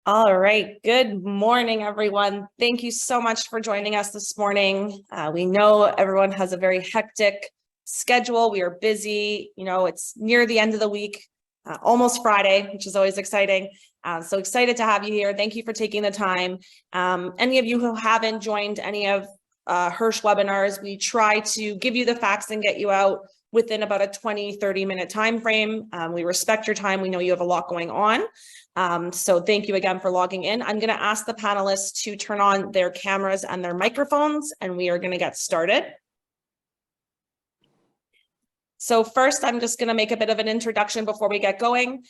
All right. Good morning, everyone. Thank you so much for joining us this morning. We know everyone has a very hectic schedule. We are busy. It's near the end of the week, almost Friday, which is always exciting. So excited to have you here. Thank you for taking the time. Any of you who haven't joined any of Hirsch webinars, we try to give you the facts and get you out within about a 20-30 minute time frame. We respect your time. We know you have a lot going on. So thank you again for logging in. I'm going to ask the panelists to turn on their cameras and their microphones, and we are going to get started. So first, I'm just going to make a bit of an introduction before we get going.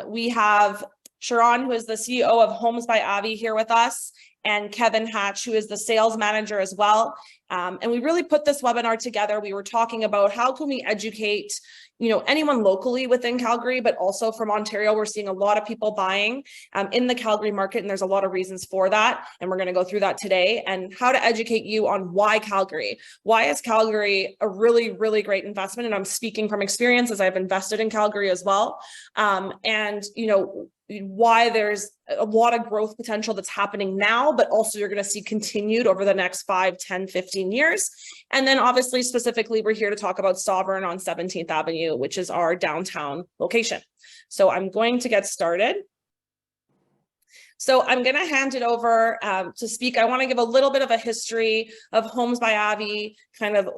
We have Sharon, who is the CEO of Homes by Avi, here with us, and Kevin Hatch, who is the sales manager as well. And we really put this webinar together. We were talking about how can we educate anyone locally within Calgary, but also from Ontario. We're seeing a lot of people buying in the Calgary market, and there's a lot of reasons for that. And we're going to go through that today, and how to educate you on why Calgary. Why is Calgary a really, really great investment? And I'm speaking from experience as I've invested in Calgary as well. Why there's a lot of growth potential that's happening now, but also you're going to see continued over the next 5, 10, 15 years. And then obviously, specifically, we're here to talk about Sovereign on 17th Avenue, which is our downtown location. So I'm going to get started. So I'm going to hand it over to speak. I want to give a little bit of a history of Homes by Avi, kind of,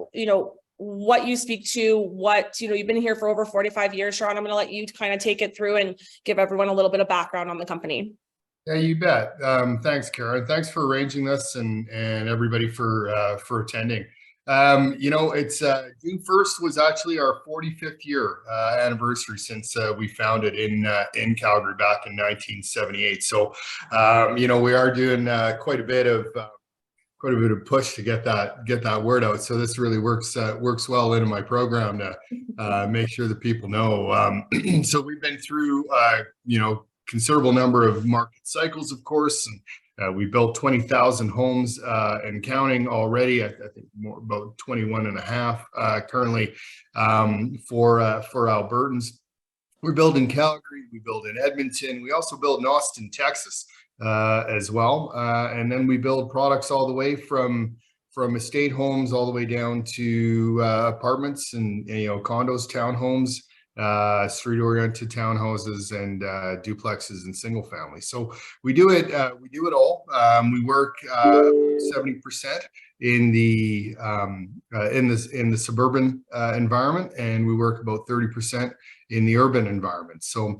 what you speak to, you've been here for over 45 years, Sharon. I'm going to let you kind of take it through and give everyone a little bit of background on the company. Yeah, you bet. Thanks, Karen. Thanks for arranging this and everybody for attending. It's June 1st was actually our 45th year anniversary since we founded in Calgary back in 1978. So, we are doing quite a bit of push to get that word out. So this really works well into my program to make sure that people know. So we've been through considerable number of market cycles, of course, and we built 20,000 homes and counting already. I think about 21 and a half currently for Albertans. We build in Calgary, we build in Edmonton, we also build in Austin, Texas as well, and then we build products all the way from estate homes all the way down to apartments and condos, townhomes, street-oriented townhouses, and duplexes and single family. So we do it all. We work 70% in the suburban environment, and we work about 30% in the urban environment. So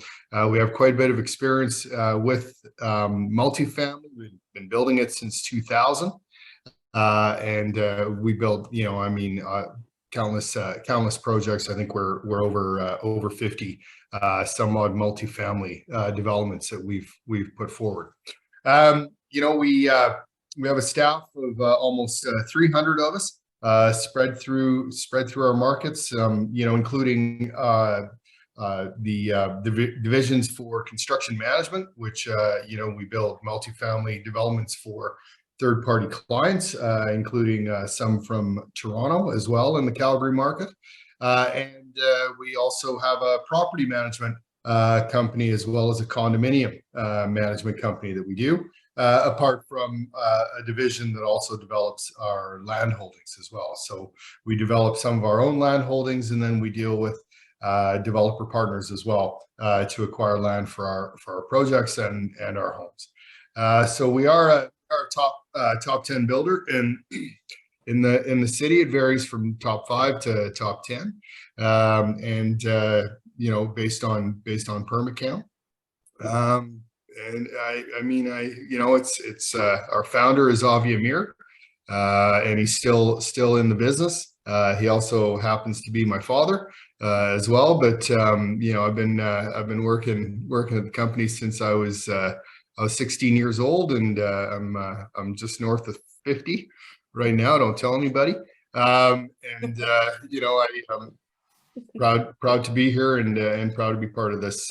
we have quite a bit of experience with multifamily. We've been building it since 2000, and we built, countless projects. I think we're over 50 some odd multifamily developments that we've put forward. We have a staff of almost 300 of us spread through our markets, including the divisions for construction management, which we build multifamily developments for third-party clients, including some from Toronto as well in the Calgary market. And we also have a property management company as well as a condominium management company that we do, apart from a division that also develops our land holdings as well. So we develop some of our own land holdings, and then we deal with developer partners as well to acquire land for our projects and our homes. So we are a top 10 builder in the city. It varies from top 5 to top 10, and based on permit count. And it's our founder is Avi Amir, and he's still in the business. He also happens to be my father as well. But I've been working at the company since I was 16 years old, and I'm just north of 50 right now. Don't tell anybody. I'm proud to be here and proud to be part of this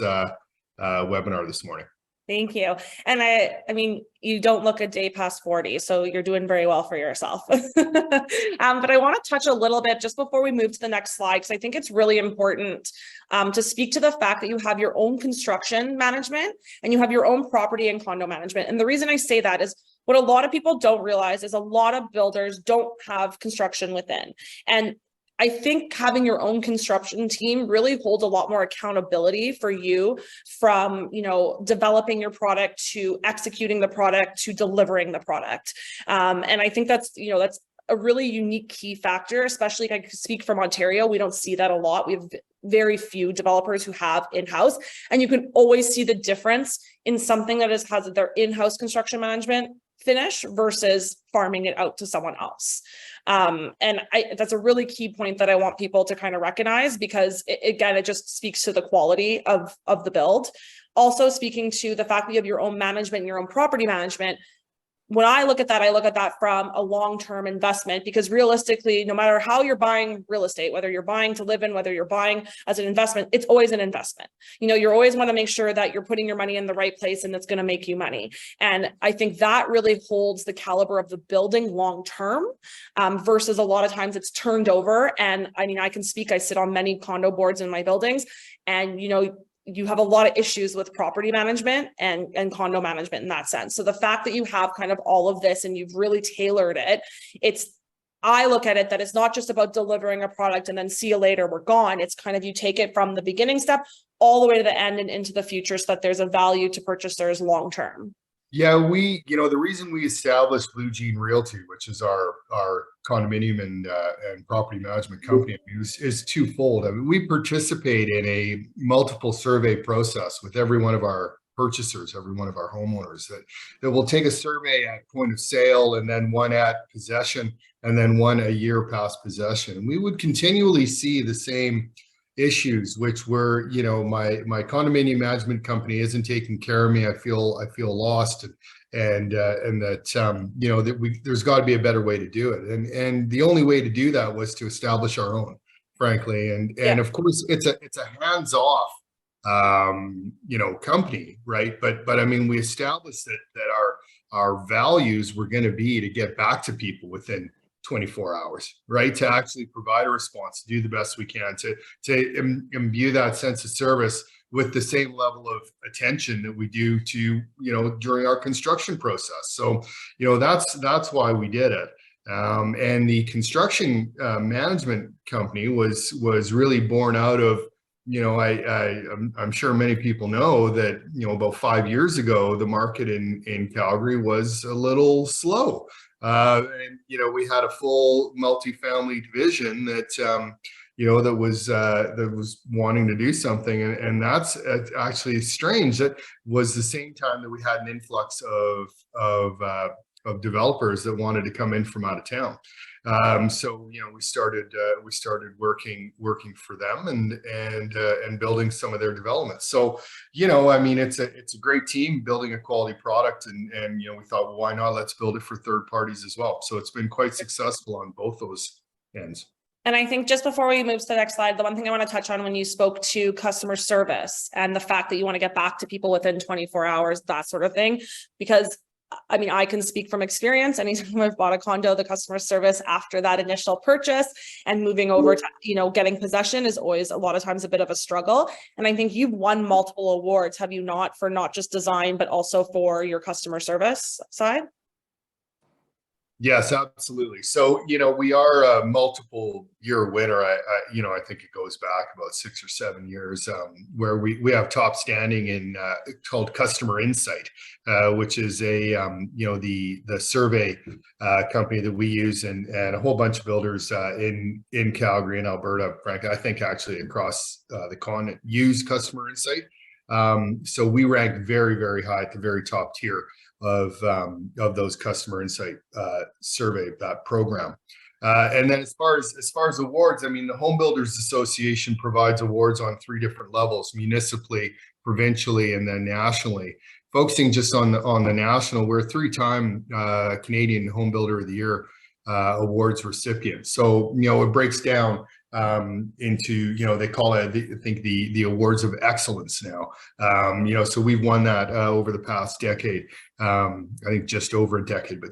webinar this morning. Thank you. And I mean, you don't look a day past 40, so you're doing very well for yourself. But I want to touch a little bit just before we move to the next slide, because I think it's really important to speak to the fact that you have your own construction management and you have your own property and condo management. And the reason I say that is what a lot of people don't realize is a lot of builders don't have construction within. And I think having your own construction team really holds a lot more accountability for you from, developing your product to executing the product to delivering the product. And I think that's a really unique key factor, especially if I speak from Ontario. We don't see that a lot. We have very few developers who have in-house, and you can always see the difference in something that has their in-house construction management finish versus farming it out to someone else. And that's a really key point that I want people to kind of recognize, because again, it just speaks to the quality of the build. Also speaking to the fact that you have your own management, and your own property management. When I look at that from a long-term investment, because realistically, no matter how you're buying real estate, whether you're buying to live in, whether you're buying as an investment, it's always an investment. You always want to make sure that you're putting your money in the right place and it's going to make you money. And I think that really holds the caliber of the building long-term versus a lot of times it's turned over. And I mean, I sit on many condo boards in my buildings, and you have a lot of issues with property management and condo management in that sense. So the fact that you have kind of all of this and you've really tailored it, I look at it that it's not just about delivering a product and then see you later, we're gone. It's kind of, you take it from the beginning step all the way to the end and into the future, so that there's a value to purchasers long-term. Yeah, the reason we established Blue Jean Realty, which is our condominium and property management company, is twofold. I mean, we participate in a multiple survey process with every one of our purchasers, every one of our homeowners, that will take a survey at point of sale, and then one at possession, and then one a year past possession. And we would continually see the same issues, which were, my condominium management company isn't taking care of me. I feel lost, and that there's got to be a better way to do it. And the only way to do that was to establish our own, frankly. And of course, it's a hands-off, company, right? But I mean, we established that our values were going to be to get back to people within 24 hours, right? To actually provide a response, to do the best we can, to imbue that sense of service with the same level of attention that we do to, during our construction process. So, that's why we did it. And the construction management company was really born out of, I'm sure many people know that, about 5 years ago, the market in Calgary was a little slow. And we had a full multifamily division that that was wanting to do something, and that's actually strange. That was the same time that we had an influx of developers that wanted to come in from out of town. So we started working for them and building some of their developments. So I mean, it's a great team building a quality product, and we thought, well, why not? Let's build it for third parties as well. So it's been quite successful on both those ends. And I think just before we move to the next slide, the one thing I want to touch on, when you spoke to customer service and the fact that you want to get back to people within 24 hours, that sort of thing, because I mean, I can speak from experience. Anytime I've bought a condo, the customer service after that initial purchase and moving over to, getting possession is always a lot of times a bit of a struggle. And I think you've won multiple awards, have you not, for not just design, but also for your customer service side? Yes, absolutely. So, we are a multiple year winner. I think it goes back about 6 or 7 years, where we have top standing in called Customer Insight, which is the survey company that we use, and a whole bunch of builders in Calgary and Alberta, frankly, I think actually across the continent use Customer Insight. So we rank very, very high at the very top tier of those Customer Insight survey, that program. And then as far as awards, I mean, the Home Builders Association provides awards on 3 different levels: municipally, provincially, and then nationally. Focusing just on the national, we're a 3-time Canadian Home Builder of the Year awards recipient. So it breaks down into, they call it, I think, the awards of excellence now. So we've won that over the past decade. I think just over a decade, but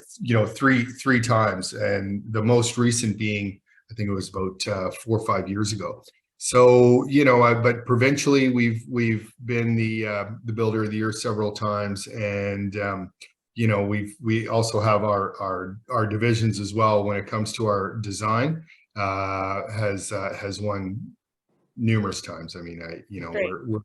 three times, and the most recent being, I think it was about 4 or 5 years ago. So but provincially, we've been the builder of the year several times, and we also have our divisions as well when it comes to our design. Has won numerous times. I mean, we're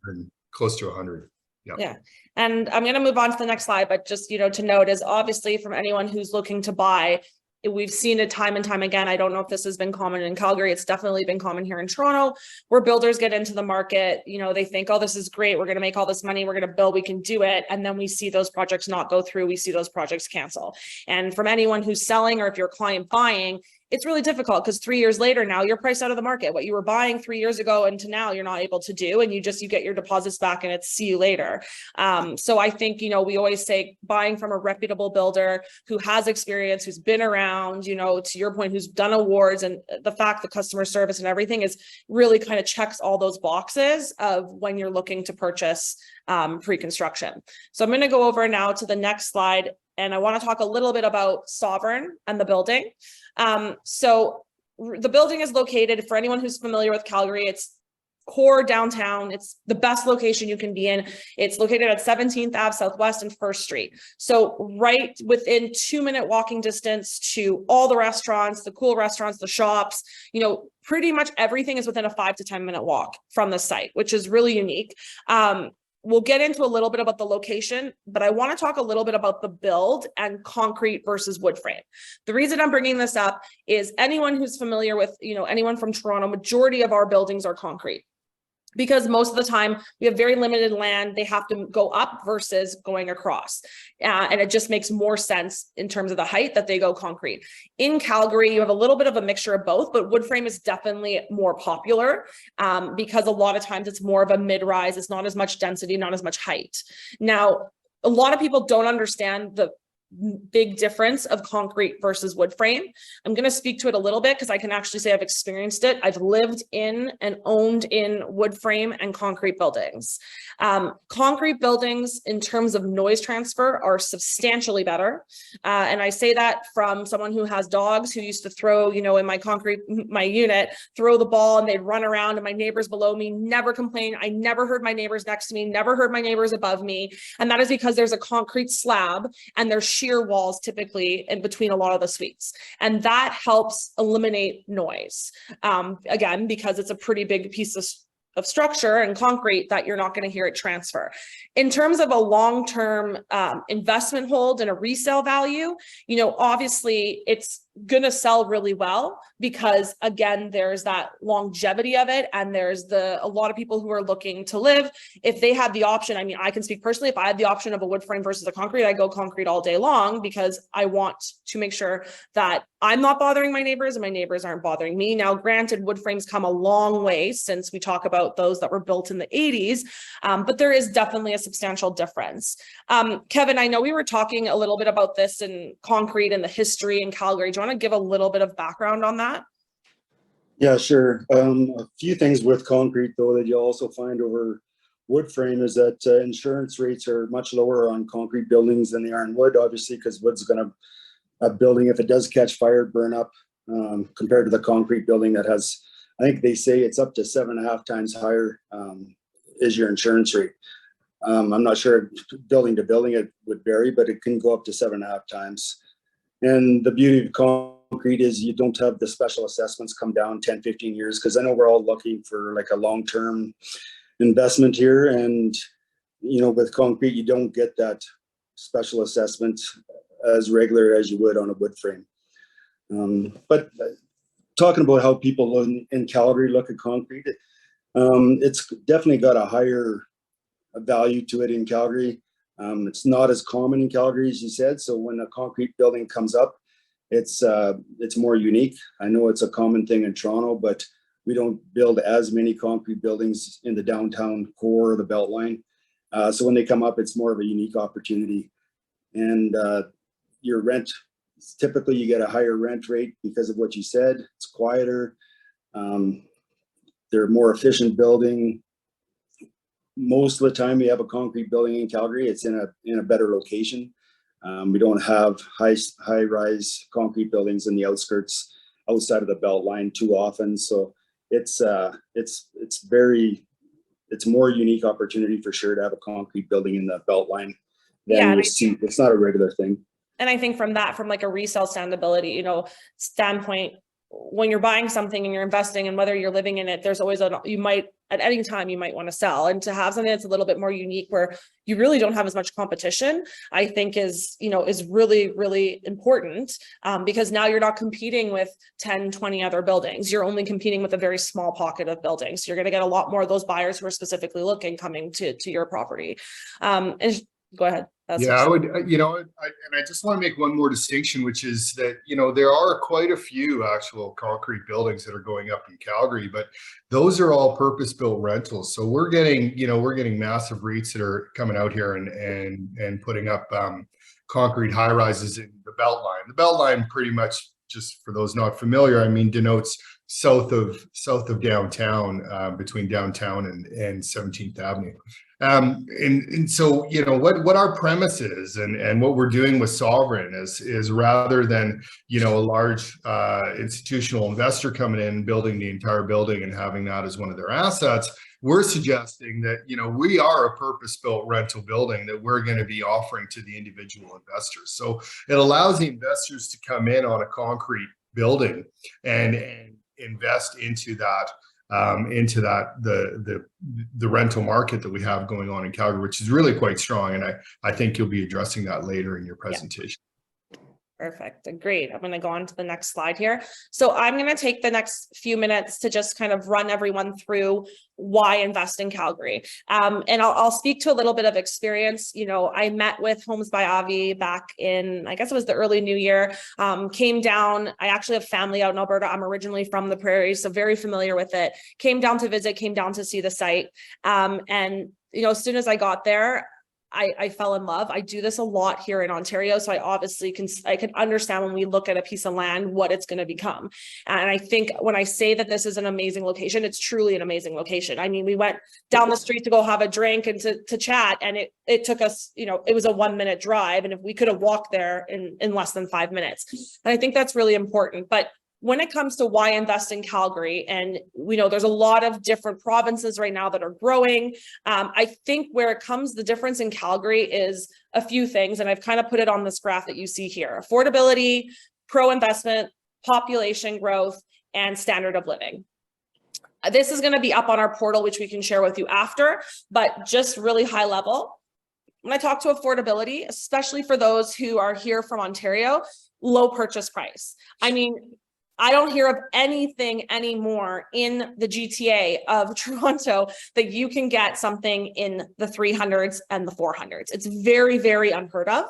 close to 100. Yeah. And I'm going to move on to the next slide, but just, to note is obviously from anyone who's looking to buy, we've seen it time and time again. I don't know if this has been common in Calgary. It's definitely been common here in Toronto, where builders get into the market. They think, oh, this is great. We're going to make all this money. We're going to build. We can do it. And then we see those projects not go through. We see those projects cancel. And from anyone who's selling, or if you're a client buying, it's really difficult because 3 years later, now you're priced out of the market. What you were buying 3 years ago and to now, you're not able to do, and you get your deposits back and it's see you later. So I think, we always say buying from a reputable builder who has experience, who's been around, to your point, who's done awards, and the fact the customer service and everything is really kind of checks all those boxes of when you're looking to purchase pre-construction. So I'm going to go over now to the next slide. And I want to talk a little bit about Sovereign and the building. So the building is located, for anyone who's familiar with Calgary, it's core downtown. It's the best location you can be in. It's located at 17th Ave Southwest and 1st Street. So right within 2-minute walking distance to all the restaurants, the cool restaurants, the shops, pretty much everything is within a 5 to 10 minute walk from the site, which is really unique. We'll get into a little bit about the location, but I want to talk a little bit about the build and concrete versus wood frame. The reason I'm bringing this up is anyone who's familiar with, anyone from Toronto, majority of our buildings are concrete. Because most of the time we have very limited land, they have to go up versus going across. And it just makes more sense in terms of the height that they go concrete. In Calgary, you have a little bit of a mixture of both, but wood frame is definitely more popular because a lot of times it's more of a mid-rise. It's not as much density, not as much height. Now, a lot of people don't understand the big difference of concrete versus wood frame. I'm going to speak to it a little bit because I can actually say I've experienced it. I've lived in and owned in wood frame and concrete buildings. Concrete buildings in terms of noise transfer are substantially better. And I say that from someone who has dogs who used to throw, in my unit, throw the ball and they'd run around, and my neighbors below me never complained. I never heard my neighbors next to me, never heard my neighbors above me. And that is because there's a concrete slab and there's sheer walls typically in between a lot of the suites. And that helps eliminate noise. Again, because it's a pretty big piece of structure and concrete that you're not going to hear it transfer. In terms of a long-term investment hold and a resale value, obviously it's going to sell really well because, again, there's that longevity of it, and there's a lot of people who are looking to live. If they had the option, I can speak personally, if I had the option of a wood frame versus a concrete, I go concrete all day long because I want to make sure that I'm not bothering my neighbors and my neighbors aren't bothering me. Now, granted, wood frames come a long way since we talk about those that were built in the 80s, but there is definitely a substantial difference. Kevin, I know we were talking a little bit about this in concrete and the history in Calgary. Do you want to give a little bit of background on that? Yeah, sure. A few things with concrete, though, that you'll also find over wood frame is that insurance rates are much lower on concrete buildings than they are in wood, obviously, because wood's going to, a building, if it does catch fire, burn up compared to the concrete building that has, I think they say it's up to 7.5 times higher is your insurance rate. I'm not sure building to building it would vary, but it can go up to 7.5 times. And the beauty of concrete is you don't have the special assessments come down 10, 15 years, because I know we're all looking for like a long-term investment here. And, with concrete, you don't get that special assessment as regular as you would on a wood frame. But talking about how people in Calgary look at concrete, it's definitely got a higher value to it in Calgary. It's not as common in Calgary, as you said. So when a concrete building comes up, it's more unique. I know it's a common thing in Toronto, but we don't build as many concrete buildings in the downtown core of the Beltline. So when they come up, it's more of a unique opportunity. And your rent, typically you get a higher rent rate because of what you said. It's quieter. they're more efficient building. Most of the time, we have a concrete building in Calgary. It's in a better location. We don't have high rise concrete buildings in the outskirts outside of the belt line too often. So it's more unique opportunity for sure to have a concrete building in the belt line than you see. It's not a regular thing. And I think from like a resale standability, standpoint, when you're buying something and you're investing, and whether you're living in it, there's always at any time you might want to sell, and to have something that's a little bit more unique where you really don't have as much competition, I think is really, really important, because now you're not competing with 10, 20 other buildings. You're only competing with a very small pocket of buildings. You're going to get a lot more of those buyers who are specifically looking coming to your property. And go ahead. I would, and I just want to make one more distinction, which is that, there are quite a few actual concrete buildings that are going up in Calgary, but those are all purpose-built rentals. So we're getting massive REITs that are coming out here and putting up concrete high rises in the belt line. The belt line, pretty much, just for those not familiar, denotes south of downtown, between downtown and 17th Avenue. And so, what our premise is, and what we're doing with Sovereign is rather than, a large institutional investor coming in and building the entire building and having that as one of their assets, we're suggesting that, we are a purpose-built rental building that we're going to be offering to the individual investors. So it allows the investors to come in on a concrete building and invest into that, the rental market that we have going on in Calgary, which is really quite strong. And I think you'll be addressing that later in your presentation. Perfect. Agreed. I'm going to go on to the next slide here. So I'm going to take the next few minutes to just kind of run everyone through why invest in Calgary. And I'll speak to a little bit of experience. I met with Homes by Avi back in, I guess it was the early new year, came down. I actually have family out in Alberta. I'm originally from the prairies, so very familiar with it. Came down to visit, came down to see the site. And, as soon as I got there, I fell in love. I do this a lot here in Ontario. So I obviously can understand when we look at a piece of land, what it's going to become. And I think when I say that this is an amazing location, it's truly an amazing location. We went down the street to go have a drink and to chat, and it took us, it was a 1-minute drive. And if we could have walked there in less than 5 minutes. And I think that's really important. But when it comes to why invest in Calgary, and we know there's a lot of different provinces right now that are growing. I think where it comes, the difference in Calgary is a few things, and I've kind of put it on this graph that you see here: affordability, pro-investment, population growth, and standard of living. This is going to be up on our portal, which we can share with you after, but just really high level. When I talk to affordability, especially for those who are here from Ontario, low purchase price. I don't hear of anything anymore in the GTA of Toronto that you can get something in the 300s and the 400s. It's very, very unheard of.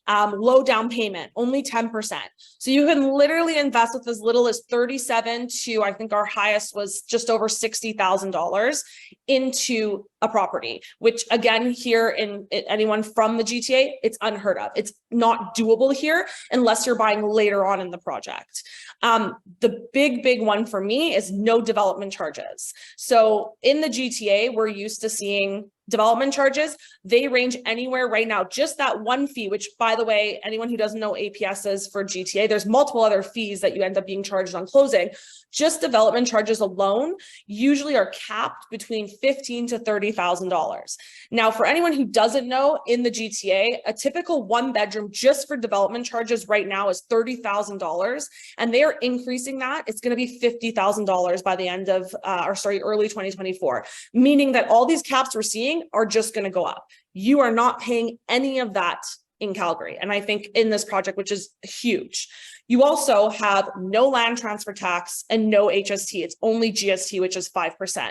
Low down payment, only 10%. So you can literally invest with as little as 37 to, I think our highest was just over $60,000 into a property, which again, here in anyone from the GTA, it's unheard of. It's not doable here unless you're buying later on in the project. The big one for me is no development charges. So in the GTA, we're used to seeing development charges. They range anywhere right now, just that one fee, which, by the way, anyone who doesn't know APS is for GTA, there's multiple other fees that you end up being charged on closing. Just development charges alone usually are capped between $15,000 to $30,000. Now, for anyone who doesn't know, in the GTA, a typical 1-bedroom just for development charges right now is $30,000, and they are increasing that. It's going to be $50,000 by the end of, early 2024, meaning that all these caps we're seeing are just going to go up. You are not paying any of that in Calgary. And I think in this project, which is huge, you also have no land transfer tax and no HST. It's only GST, which is 5%.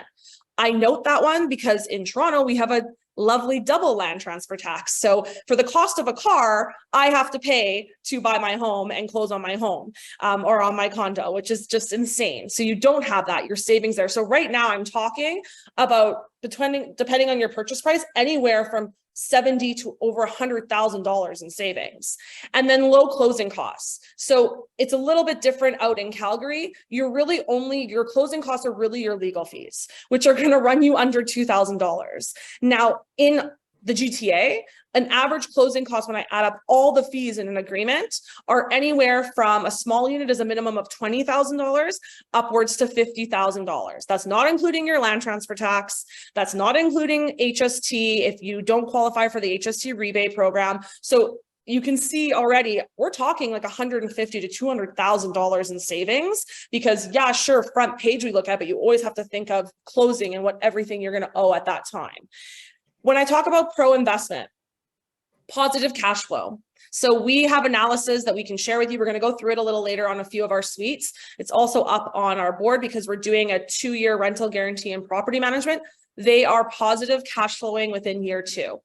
I note that one because in Toronto, we have a lovely double land transfer tax. So for the cost of a car, I have to pay to buy my home and close on my home or on my condo, which is just insane. So you don't have that, your savings there. So right now I'm talking about depending on your purchase price, anywhere from $70,000 to over $100,000 in savings. And then low closing costs. So it's a little bit different out in Calgary. You're really only, your closing costs are really your legal fees, which are going to run you under $2,000. Now in the GTA, an average closing cost, when I add up all the fees in an agreement, are anywhere from a small unit is a minimum of $20,000 upwards to $50,000. That's not including your land transfer tax. That's not including HST if you don't qualify for the HST rebate program. So you can see already we're talking like $150,000 to $200,000 in savings, because yeah, sure, front page we look at, but you always have to think of closing and what everything you're going to owe at that time. When I talk about pro investment, positive cash flow. So we have analysis that we can share with you. We're going to go through it a little later on a few of our suites. It's also up on our board because we're doing a 2-year rental guarantee and property management. They are positive cash flowing within year 2.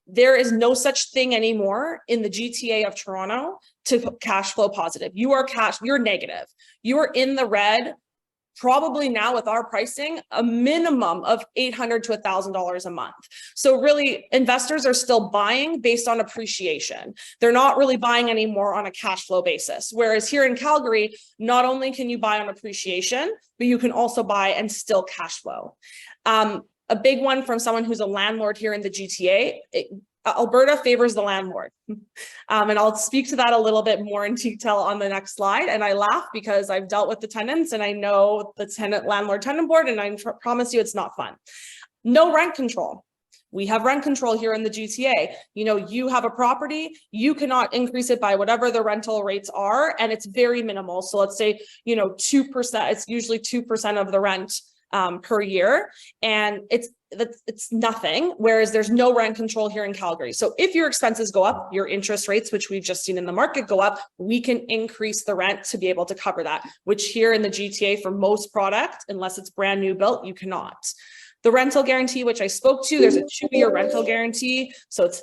There is no such thing anymore in the GTA of Toronto to cash flow positive. You're negative. You are in the red. Probably now with our pricing, a minimum of $800 to $1,000 a month. So really investors are still buying based on appreciation. They're not really buying anymore on a cash flow basis. Whereas here in Calgary, not only can you buy on appreciation, but you can also buy and still cash flow. A big one from someone who's a landlord here in the GTA, Alberta favors the landlord. And I'll speak to that a little bit more in detail on the next slide. And I laugh because I've dealt with the tenants and I know the landlord-tenant board, and I promise you it's not fun. No rent control. We have rent control here in the GTA. You know, you have a property, you cannot increase it by whatever the rental rates are, and it's very minimal. So let's say, 2%, it's usually 2% of the rent per year, and it's nothing, whereas there's no rent control here in Calgary. So if your expenses go up, your interest rates, which we've just seen in the market go up, we can increase the rent to be able to cover that, which here in the GTA for most product, unless it's brand new built, you cannot. The rental guarantee, which I spoke to, there's a 2-year rental guarantee. So it's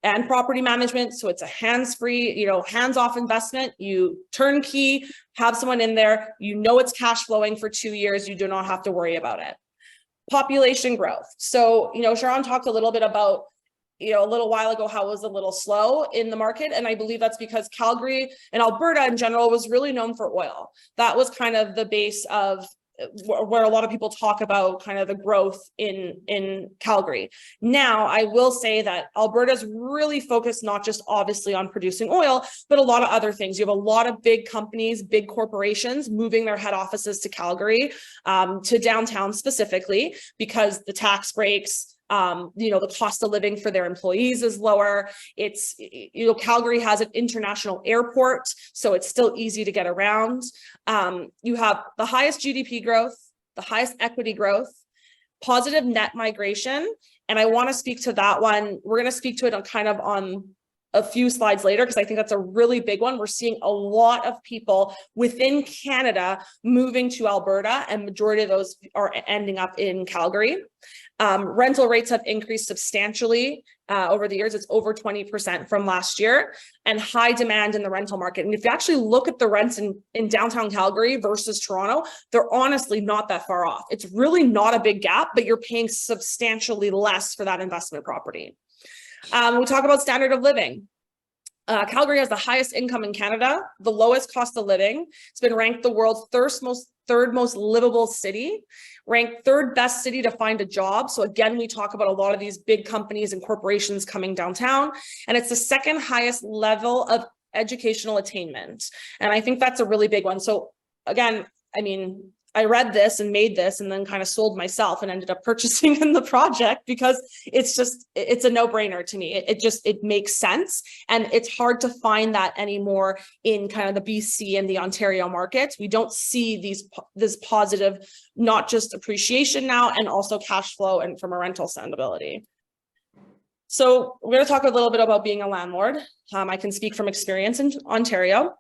and property management. So it's a hands-free, hands-off investment. You turnkey, have someone in there, it's cash flowing for 2 years. You do not have to worry about it. Population growth. So, Sharon talked a little bit about, a little while ago, how it was a little slow in the market. And I believe that's because Calgary and Alberta in general was really known for oil. That was kind of the base of where a lot of people talk about kind of the growth in Calgary. Now, I will say that Alberta's really focused not just obviously on producing oil, but a lot of other things. You have a lot of big companies, big corporations moving their head offices to Calgary, to downtown specifically, because the tax breaks, the cost of living for their employees is lower. It's, Calgary has an international airport, so it's still easy to get around. You have the highest GDP growth, the highest equity growth, positive net migration. And I want to speak to that one. We're going to speak to it on a few slides later, because I think that's a really big one. We're seeing a lot of people within Canada moving to Alberta, and majority of those are ending up in Calgary. Rental rates have increased substantially over the years. It's over 20% from last year, and high demand in the rental market. And if you actually look at the rents in downtown Calgary versus Toronto, they're honestly not that far off. It's really not a big gap, but you're paying substantially less for that investment property. We talk about standard of living. Calgary has the highest income in Canada, the lowest cost of living. It's been ranked the world's third most livable city, ranked 3rd best city to find a job. So again, we talk about a lot of these big companies and corporations coming downtown, and it's the 2nd highest level of educational attainment. And I think that's a really big one. So again, I read this and made this and then kind of sold myself and ended up purchasing in the project, because it's a no-brainer to me. It makes sense. And it's hard to find that anymore in kind of the BC and the Ontario markets. We don't see this positive, not just appreciation now, and also cash flow and from a rental standability. So we're going to talk a little bit about being a landlord. I can speak from experience in Ontario.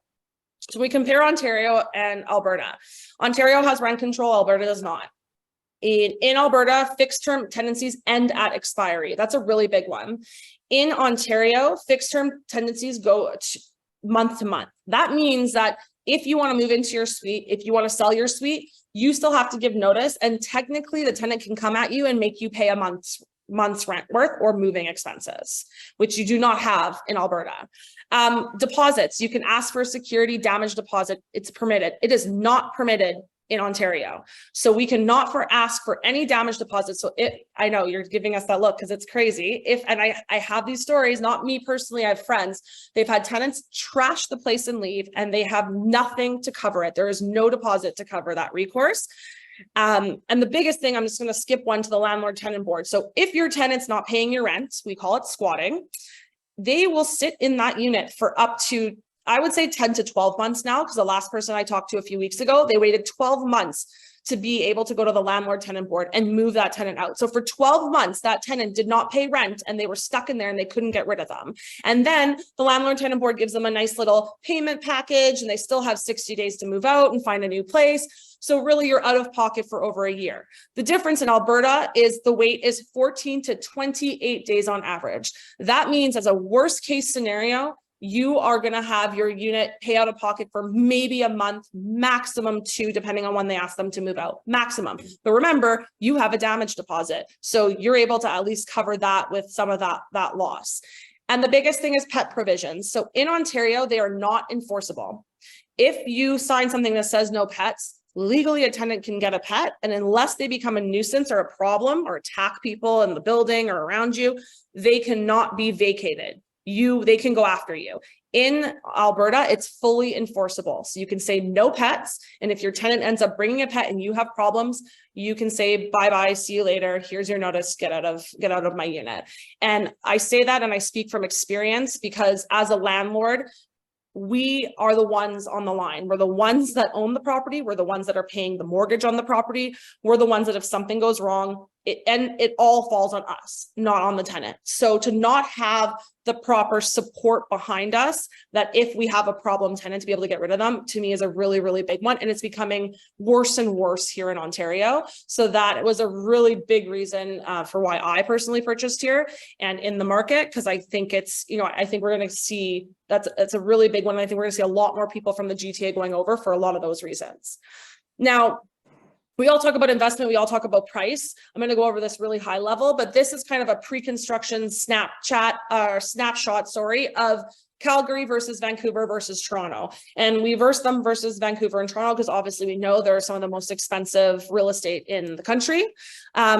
So we compare Ontario and Alberta. Ontario has rent control, Alberta does not. In Alberta, fixed term tenancies end at expiry. That's a really big one. In Ontario, fixed term tenancies go month to month. That means that if you want to move into your suite, if you want to sell your suite, you still have to give notice, and technically the tenant can come at you and make you pay a month's month's rent worth or moving expenses, which you do not have in Alberta. Deposits, you can ask for a security damage deposit. It's permitted. It is not permitted in Ontario. So we cannot ask for any damage deposits. So I know you're giving us that look because it's crazy. I have these stories, not me personally, I have friends. They've had tenants trash the place and leave, and they have nothing to cover it. There is no deposit to cover that recourse. And the biggest thing, I'm just going to skip one to the landlord tenant board. So if your tenant's not paying your rent, we call it squatting, they will sit in that unit for up to, I would say 10 to 12 months now, because the last person I talked to a few weeks ago, they waited 12 months to be able to go to the landlord tenant board and move that tenant out. So for 12 months, that tenant did not pay rent and they were stuck in there and they couldn't get rid of them. And then the landlord tenant board gives them a nice little payment package and they still have 60 days to move out and find a new place. So really you're out of pocket for over a year. The difference in Alberta is the wait is 14 to 28 days on average. That means as a worst case scenario, you are going to have your unit pay out of pocket for maybe a month, maximum 2, depending on when they ask them to move out, maximum. But remember, you have a damage deposit. So you're able to at least cover that with some of that loss. And the biggest thing is pet provisions. So in Ontario, they are not enforceable. If you sign something that says no pets, legally a tenant can get a pet, and unless they become a nuisance or a problem or attack people in the building or around you, they cannot be vacated. They can go after you. In Alberta, it's fully enforceable. So you can say no pets. And if your tenant ends up bringing a pet and you have problems, you can say, bye-bye, see you later. Here's your notice, get out of my unit. And I say that, and I speak from experience, because as a landlord, we are the ones on the line. We're the ones that own the property. We're the ones that are paying the mortgage on the property. We're the ones that if something goes wrong, it all falls on us, not on the tenant. So to not have the proper support behind us, that if we have a problem tenant to be able to get rid of them, to me is a really, really big one. And it's becoming worse and worse here in Ontario. So that was a really big reason for why I personally purchased here and in the market, because I think it's, I think we're going to see that's a really big one. I think we're going to see a lot more people from the GTA going over for a lot of those reasons. Now, we all talk about investment. We all talk about price. I'm going to go over this really high level, but this is kind of a pre-construction snapshot of Calgary versus Vancouver versus Toronto. And we verse them versus Vancouver and Toronto because obviously we know they're some of the most expensive real estate in the country.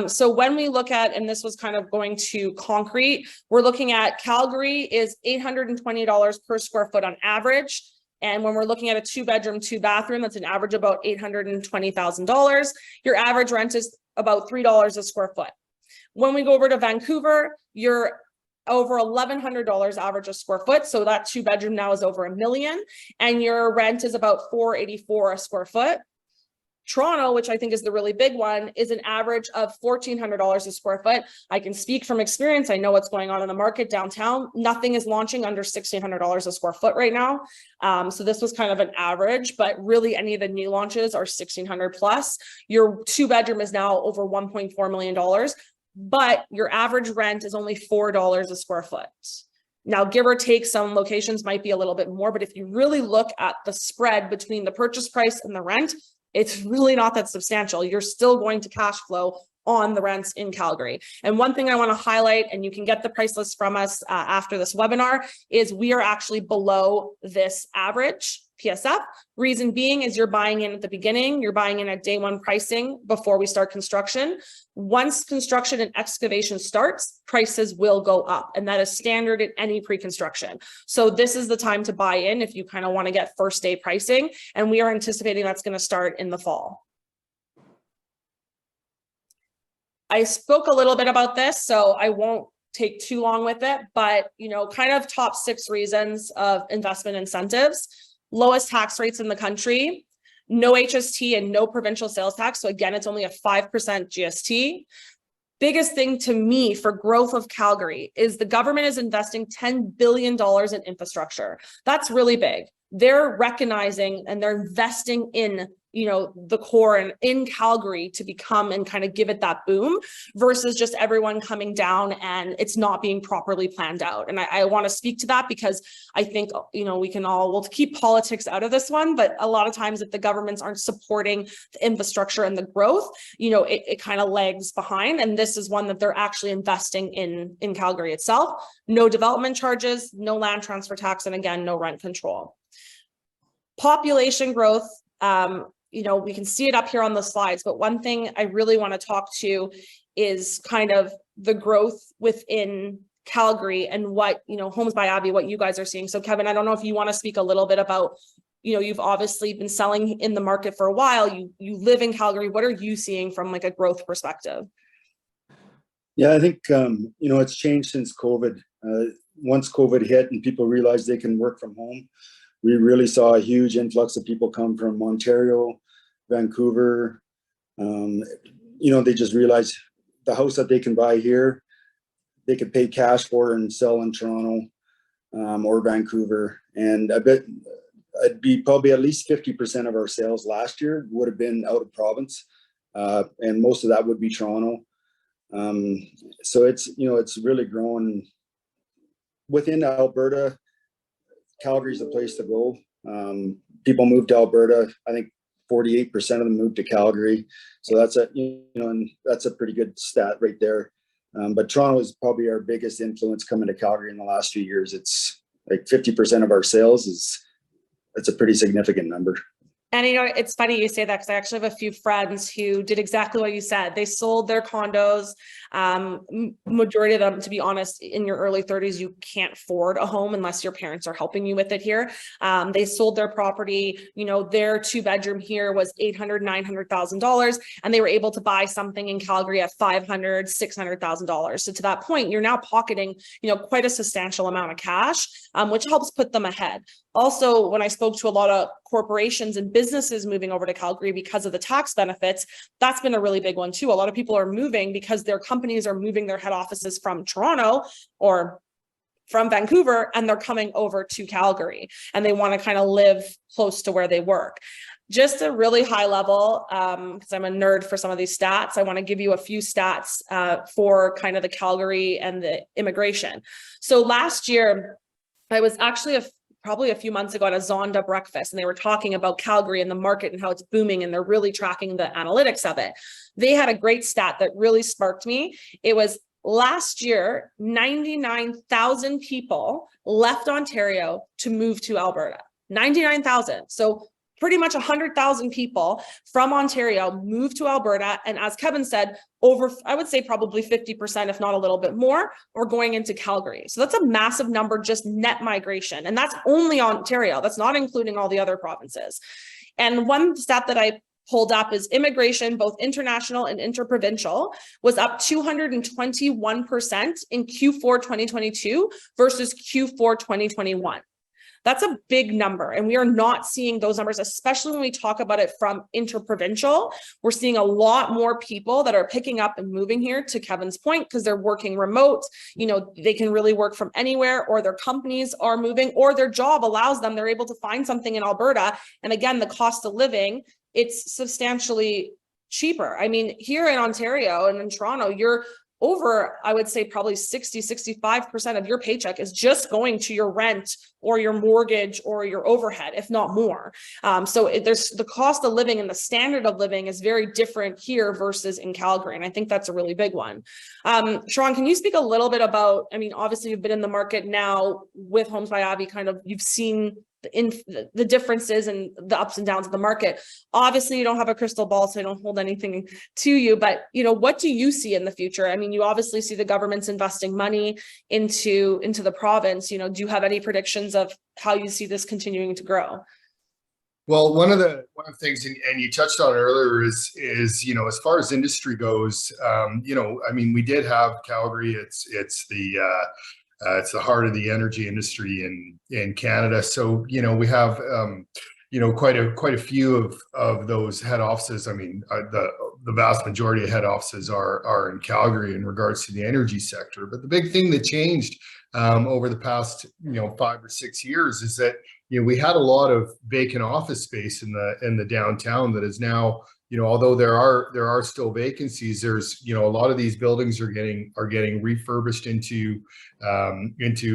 So when we look at, and this was kind of going to concrete, we're looking at Calgary is $820 per square foot on average. And when we're looking at a 2-bedroom, 2-bathroom, that's an average about $820,000. Your average rent is about $3 a square foot. When we go over to Vancouver, you're over $1,100 average a square foot. So that 2-bedroom now is over $1 million, and your rent is about $484 a square foot. Toronto, which I think is the really big one, is an average of $1,400 a square foot. I can speak from experience. I know what's going on in the market downtown. Nothing is launching under $1,600 a square foot right now. So this was kind of an average, but really any of the new launches are $1,600 plus. Your 2-bedroom is now over $1.4 million, but your average rent is only $4 a square foot. Now, give or take, some locations might be a little bit more, but if you really look at the spread between the purchase price and the rent, it's really not that substantial. You're still going to cash flow on the rents in Calgary. And one thing I want to highlight, and you can get the price list from us after this webinar, is we are actually below this average PSF. Reason being is you're buying in at the beginning, you're buying in at day one pricing before we start construction. Once construction and excavation starts, prices will go up, and that is standard in any pre-construction. So this is the time to buy in if you kind of want to get first day pricing, and we are anticipating that's going to start in the fall. I spoke a little bit about this, so I won't take too long with it, but kind of top 6 reasons of investment incentives. Lowest tax rates in the country, no HST and no provincial sales tax. So again, it's only a 5% GST. Biggest thing to me for growth of Calgary is the government is investing $10 billion in infrastructure. That's really big. they're recognizing and they're investing in, you know, the core and in Calgary to become and kind of give it that boom versus just everyone coming down and it's not being properly planned out. And I want to speak to that because I think, you know, we'll keep politics out of this one, but a lot of times if the governments aren't supporting the infrastructure and the growth, you know, it kind of lags behind. And this is one that they're actually investing in Calgary itself. No development charges, no land transfer tax, and again, no rent control. Population growth, you know, we can see it up here on the slides, but one thing I really want to talk to is kind of the growth within Calgary and what, you know, Homes by Abby, what you guys are seeing. So Kevin, I don't know if you want to speak a little bit about, you know, you've obviously been selling in the market for a while. You live in Calgary. What are you seeing from like a growth perspective? Yeah, I think, you know, it's changed since COVID. Once COVID hit and people realized they can work from home, we really saw a huge influx of people come from Ontario, Vancouver. You know, they just realized the house that they can buy here, they could pay cash for and sell in Toronto or Vancouver. And I bet it'd be probably at least 50% of our sales last year would have been out of province. And most of that would be Toronto. So it's, you know, it's really grown within Alberta. Calgary's the place to go. People move to Alberta. I think 48% of them moved to Calgary. So that's a, you know, and that's a pretty good stat right there. But Toronto is probably our biggest influence coming to Calgary in the last few years. It's like 50% of our sales it's a pretty significant number. And, you know, it's funny you say that because I actually have a few friends who did exactly what you said. They sold their condos. Majority of them, to be honest, in your early 30s, you can't afford a home unless your parents are helping you with it here. They sold their property. You know, their 2-bedroom here was $800,000, $900,000, and they were able to buy something in Calgary at $500,000, $600,000. So to that point, you're now pocketing, you know, quite a substantial amount of cash, which helps put them ahead. Also, when I spoke to a lot of corporations and businesses moving over to Calgary because of the tax benefits, that's been a really big one too. A lot of people are moving because their companies are moving their head offices from Toronto or from Vancouver, and they're coming over to Calgary and they want to kind of live close to where they work. Just a really high level, because I'm a nerd for some of these stats, I want to give you a few stats for kind of the Calgary and the immigration. So last year, I was actually probably a few months ago at a Zonda breakfast, and they were talking about Calgary and the market and how it's booming, and they're really tracking the analytics of it. They had a great stat that really sparked me. It was last year, 99,000 people left Ontario to move to Alberta. 99,000. So pretty much 100,000 people from Ontario moved to Alberta. And as Kevin said, I would say probably 50%, if not a little bit more, are going into Calgary. So that's a massive number, just net migration. And that's only Ontario. That's not including all the other provinces. And one stat that I pulled up is immigration, both international and interprovincial, was up 221% in Q4 2022 versus Q4 2021. That's a big number. And we are not seeing those numbers, especially when we talk about it from interprovincial. We're seeing a lot more people that are picking up and moving here, to Kevin's point, because they're working remote. You know, they can really work from anywhere, or their companies are moving, or their job allows them, they're able to find something in Alberta. And again, the cost of living, it's substantially cheaper. I mean, here in Ontario and in Toronto, you're over, I would say probably 60-65% of your paycheck is just going to your rent or your mortgage or your overhead, if not more. So there's the cost of living and the standard of living is very different here versus in Calgary. And I think that's a really big one. Sharon, can you speak a little bit about, I mean, obviously you've been in the market now with Homes by Abby, kind of, you've seen the differences and the ups and downs of the market. Obviously you don't have a crystal ball, so I don't hold anything to you, but you know, what do you see in the future? I mean, you obviously see the government's investing money into the province. You know, do you have any predictions of how you see this continuing to grow? Well, one of the things, and you touched on earlier, is you know, as far as industry goes, you know, I mean, we did have Calgary. It's the heart of the energy industry in Canada. So, you know, we have, you know, quite a few of those head offices. I mean, the vast majority of head offices are in Calgary in regards to the energy sector. But the big thing that changed over the past, you know, 5 or 6 years is that, we had a lot of vacant office space in the downtown that is now, although there are still vacancies, there's, a lot of these buildings are getting refurbished into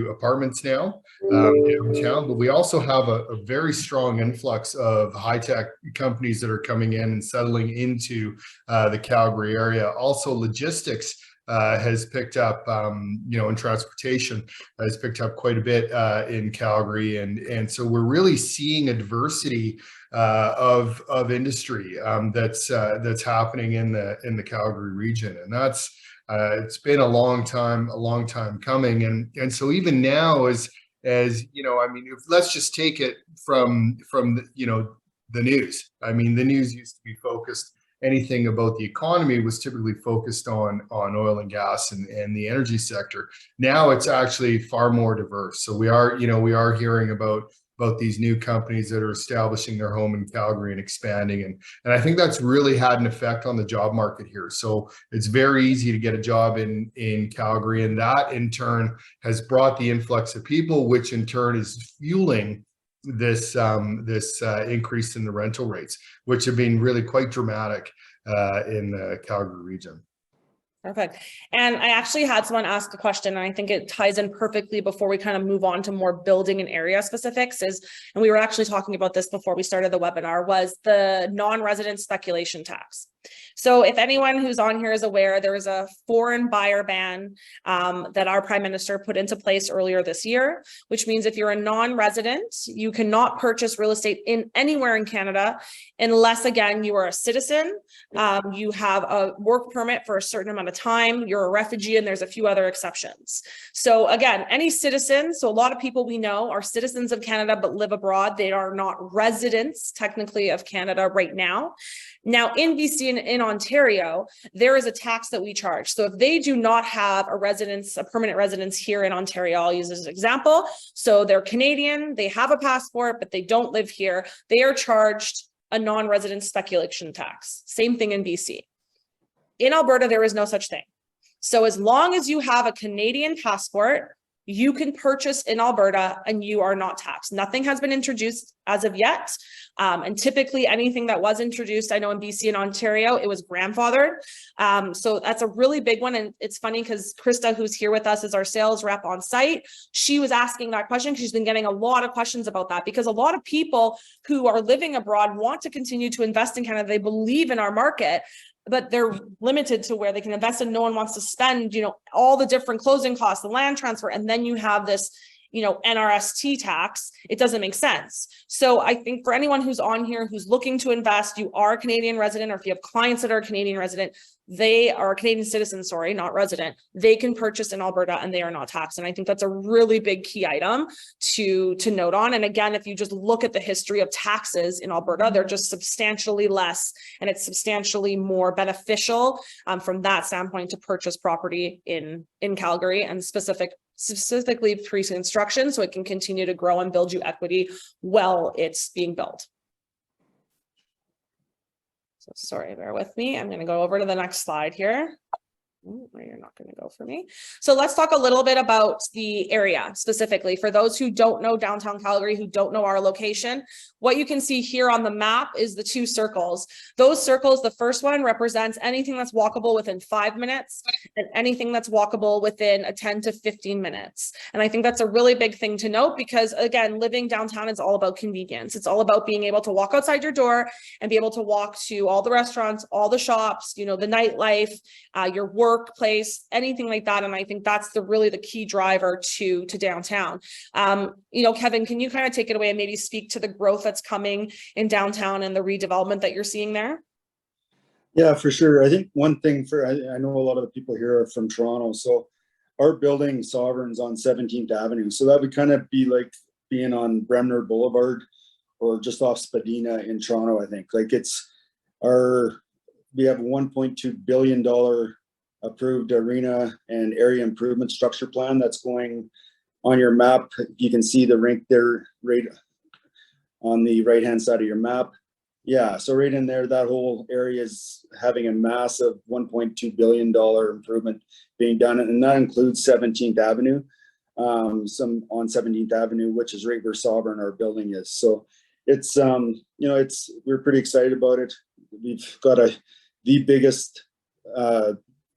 apartments now downtown. But we also have a very strong influx of high-tech companies that are coming in and settling into the Calgary area. Also, logistics has picked up, and transportation has picked up quite a bit in Calgary, and so we're really seeing a diversity of industry that's happening in the Calgary region, and that's it's been a long time coming, and so even now, as let's just take it from the news. I mean, the news used to be focused. Anything about the economy was typically focused on oil and gas and the energy sector. Now it's actually far more diverse. So we are hearing about these new companies that are establishing their home in Calgary and expanding. And I think that's really had an effect on the job market here. So it's very easy to get a job in Calgary, and that in turn has brought the influx of people, which in turn is fueling this increase in the rental rates, which have been really quite dramatic in the Calgary region. Perfect. And I actually had someone ask a question, and I think it ties in perfectly before we kind of move on to more building and area specifics and we were actually talking about this before we started the webinar, was the non-resident speculation tax. So if anyone who's on here is aware, there was a foreign buyer ban that our Prime Minister put into place earlier this year, which means if you're a non-resident, you cannot purchase real estate in anywhere in Canada unless, again, you are a citizen, you have a work permit for a certain amount of time, you're a refugee, and there's a few other exceptions. So again, any citizen, so a lot of people we know are citizens of Canada but live abroad. They are not residents technically of Canada right now. Now in BC and in Ontario, there is a tax that we charge. So if they do not have a permanent residence here in Ontario, I'll use this as an example. So they're Canadian, they have a passport, but they don't live here. They are charged a non-resident speculation tax. Same thing in BC. In Alberta, there is no such thing. So as long as you have a Canadian passport, you can purchase in Alberta and you are not taxed. Nothing has been introduced as of yet. And typically anything that was introduced, I know in BC and Ontario, it was grandfathered. So that's a really big one. And it's funny because Krista, who's here with us, is our sales rep on site. She was asking that question because she's been getting a lot of questions about that, because a lot of people who are living abroad want to continue to invest in Canada. They believe in our market, but they're limited to where they can invest, and no one wants to spend, all the different closing costs, the land transfer, and then you have this, NRST tax. It doesn't make sense. So I think for anyone who's on here, who's looking to invest, you are a Canadian resident, or if you have clients that are a Canadian resident, they are a Canadian citizen, sorry, not resident, they can purchase in Alberta and they are not taxed. And I think that's a really big key item to note on. And again, if you just look at the history of taxes in Alberta, they're just substantially less, and it's substantially more beneficial from that standpoint to purchase property in Calgary, and specifically pre-construction, so it can continue to grow and build you equity while it's being built. So sorry, bear with me. I'm going to go over to the next slide here. You're not going to go for me. So let's talk a little bit about the area specifically. For those who don't know downtown Calgary, who don't know our location, what you can see here on the map is the two circles. Those circles, the first one represents anything that's walkable within 5 minutes and anything that's walkable within a 10 to 15 minutes. And I think that's a really big thing to note, because again, living downtown is all about convenience. It's all about being able to walk outside your door and be able to walk to all the restaurants, all the shops, the nightlife, your workplace, anything like that. And I think that's really the key driver to downtown. Kevin, can you kind of take it away and maybe speak to the growth that's coming in downtown and the redevelopment that you're seeing there? Yeah, for sure. I think one thing I know a lot of the people here are from Toronto. So our building Sovereign's on 17th Avenue. So that would kind of be like being on Bremner Boulevard or just off Spadina in Toronto, I think. Like we have a $1.2 billion approved arena and area improvement structure plan that's going on your map. You can see the rink there right on the right hand side of your map. Yeah, so right in there, that whole area is having a massive $1.2 billion improvement being done, and that includes 17th Avenue. some on 17th Avenue, which is right where Sovereign, our building, is. So it's, we're pretty excited about it. We've got the biggest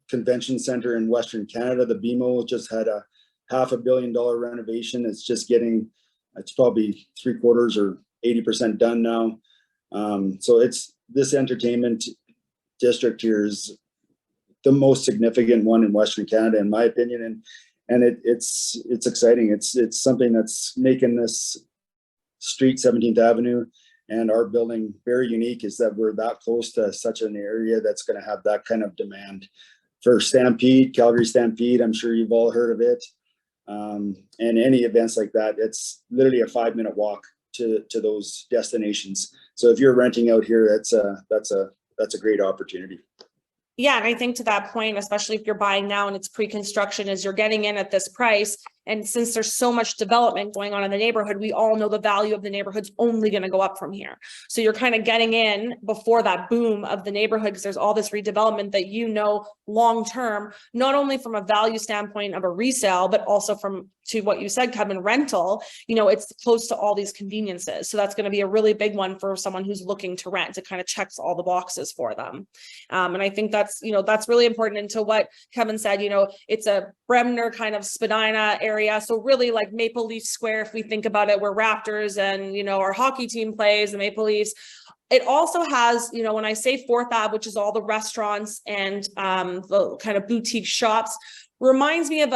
convention center in Western Canada. The BMO just had a $500 million renovation. It's probably 3/4 or 80% done now. So this entertainment district here is the most significant one in Western Canada, in my opinion. And it's exciting. It's something that's making this street, 17th Avenue, and our building very unique, is that we're that close to such an area that's going to have that kind of demand. For Stampede, Calgary Stampede, I'm sure you've all heard of it. And any events like that, it's literally a 5-minute walk to those destinations. So if you're renting out here, that's a great opportunity. Yeah, and I think to that point, especially if you're buying now and it's pre-construction, is you're getting in at this price. And since there's so much development going on in the neighborhood, we all know the value of the neighborhood's only going to go up from here. So you're kind of getting in before that boom of the neighborhood, because there's all this redevelopment that, long term, not only from a value standpoint of a resale, but also to what you said, Kevin, rental, it's close to all these conveniences. So that's going to be a really big one for someone who's looking to rent. It kind of checks all the boxes for them. And I think that's really important. And to what Kevin said, it's a Bremner kind of Spadina area. So really like Maple Leaf Square, if we think about it, where Raptors and, our hockey team plays, the Maple Leafs. It also has, when I say 4th Ave, which is all the restaurants and the kind of boutique shops, reminds me of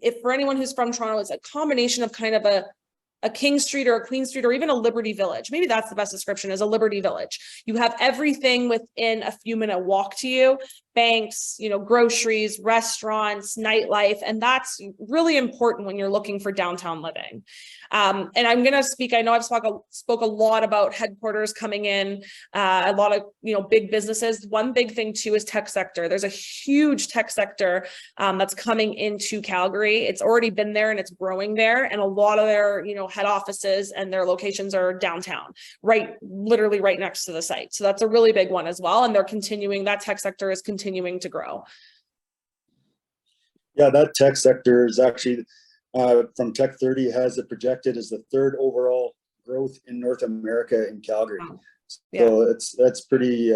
if for anyone who's from Toronto, it's a combination of kind of a King Street or a Queen Street or even a Liberty Village. Maybe that's the best description, is a Liberty Village. You have everything within a few minute walk to you, banks, groceries, restaurants, nightlife. And that's really important when you're looking for downtown living. And I'm going to speak, I know I've spoke a lot about headquarters coming in, a lot of, big businesses. One big thing too is tech sector. There's a huge tech sector that's coming into Calgary. It's already been there and it's growing there. And a lot of their, head offices and their locations are downtown, literally right next to the site. So that's a really big one as well. And that tech sector is continuing to grow. Yeah, that tech sector is actually, from Tech 30, has it projected as the 3rd overall growth in North America in Calgary. Wow. Yeah. So that's pretty,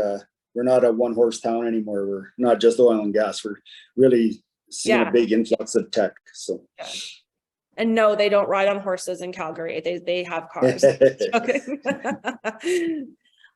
we're not a one-horse town anymore. We're not just oil and gas. We're really seeing a big influx of tech. So. Yeah. And no, they don't ride on horses in Calgary. They have cars.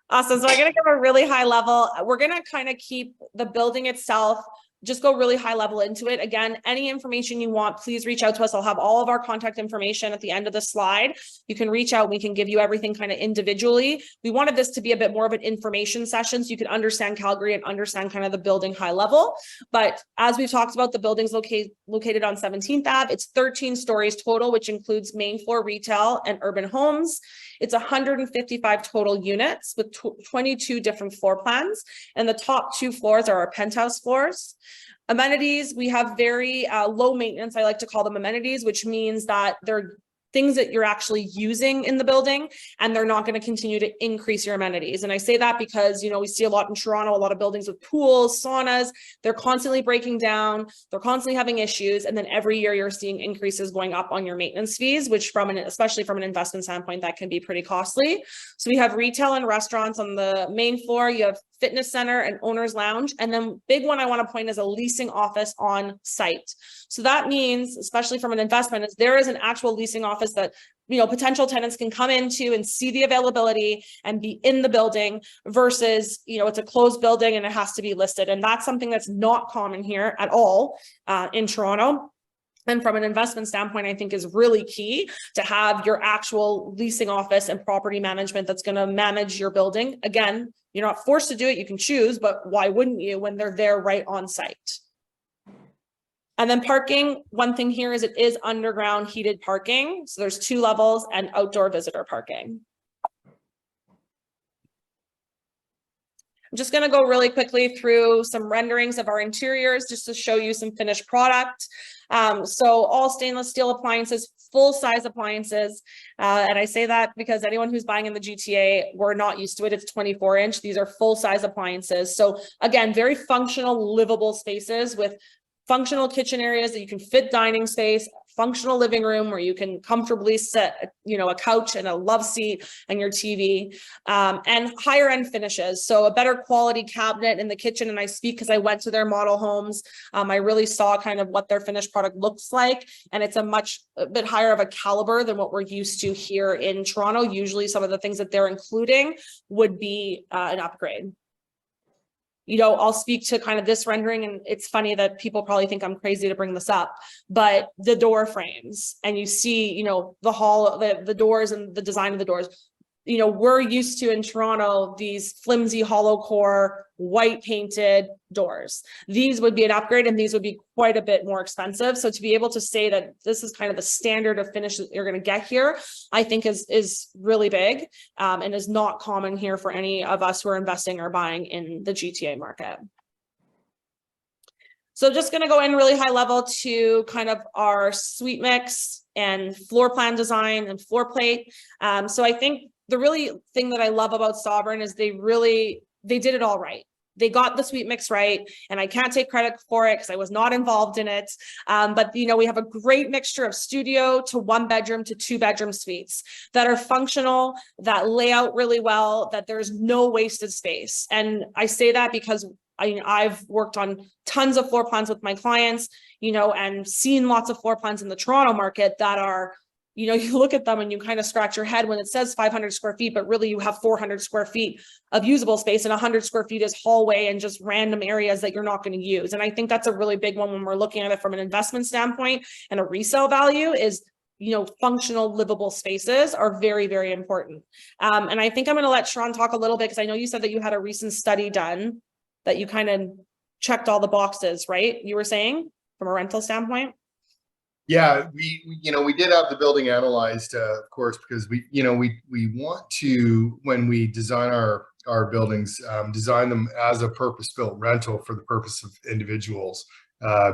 Awesome. So I'm going to give a really high level. We're going to kind of keep the building itself, just go really high level into it. Again, any information you want, please reach out to us. I'll have all of our contact information at the end of the slide. You can reach out. We can give you everything kind of individually. We wanted this to be a bit more of an information session so you can understand Calgary and understand kind of the building high level. But as we've talked about, the building's located on 17th Ave. It's 13 stories total, which includes main floor retail and urban homes. It's 155 total units with 22 different floor plans. And the top 2 floors are our penthouse floors. Amenities, we have very low maintenance. I like to call them amenities, which means that they're things that you're actually using in the building, and they're not going to continue to increase your amenities. And I say that because, we see a lot in Toronto, a lot of buildings with pools, saunas, they're constantly breaking down, they're constantly having issues. And then every year you're seeing increases going up on your maintenance fees, which especially from an investment standpoint, that can be pretty costly. So we have retail and restaurants on the main floor. You have fitness center and owner's lounge. And then big one I want to point is a leasing office on site. So that means, especially from an investment, is there is an actual leasing office that, potential tenants can come into and see the availability and be in the building versus, it's a closed building and it has to be listed. And that's something that's not common here at all in Toronto. And from an investment standpoint, I think is really key to have your actual leasing office and property management that's going to manage your building. Again, you're not forced to do it. You can choose, but why wouldn't you when they're there right on site? And then parking, one thing here is it is underground heated parking. So there's 2 levels and outdoor visitor parking. I'm just going to go really quickly through some renderings of our interiors just to show you some finished product. So all stainless steel appliances, full size appliances. And I say that because anyone who's buying in the GTA, we're not used to it. It's 24-inch. These are full size appliances. So again, very functional, livable spaces with functional kitchen areas that you can fit dining space, functional living room where you can comfortably set, a couch and a love seat and your TV, and higher end finishes. So a better quality cabinet in the kitchen. And I speak because I went to their model homes. I really saw kind of what their finished product looks like. And it's a bit higher of a caliber than what we're used to here in Toronto. Usually some of the things that they're including would be an upgrade. I'll speak to kind of this rendering, and it's funny that people probably think I'm crazy to bring this up, but the door frames, and you see, the hall, the doors and the design of the doors. We're used to in Toronto, these flimsy hollow core, white painted doors. These would be an upgrade, and these would be quite a bit more expensive. So to be able to say that this is kind of the standard of finish that you're going to get here, I think is really big, and is not common here for any of us who are investing or buying in the GTA market. So just going to go in really high level to kind of our suite mix and floor plan design and floor plate. So I think the really thing that I love about Sovereign is they did it all right. They got the suite mix right, and I can't take credit for it because I was not involved in it. But we have a great mixture of studio to 1 bedroom to 2 bedroom suites that are functional, that lay out really well, that there's no wasted space. And I say that because I've worked on tons of floor plans with my clients, and seen lots of floor plans in the Toronto market that are, you look at them and you kind of scratch your head when it says 500 square feet, but really you have 400 square feet of usable space, and 100 square feet is hallway and just random areas that you're not going to use. And I think that's a really big one when we're looking at it from an investment standpoint, and a resale value is, functional livable spaces are very, very important. And I think I'm going to let Sean talk a little bit, because I know you said that you had a recent study done that you kind of checked all the boxes, right? You were saying from a rental standpoint? Yeah, we did have the building analyzed, of course, because we want to, when we design our buildings, design them as a purpose-built rental for the purpose of individuals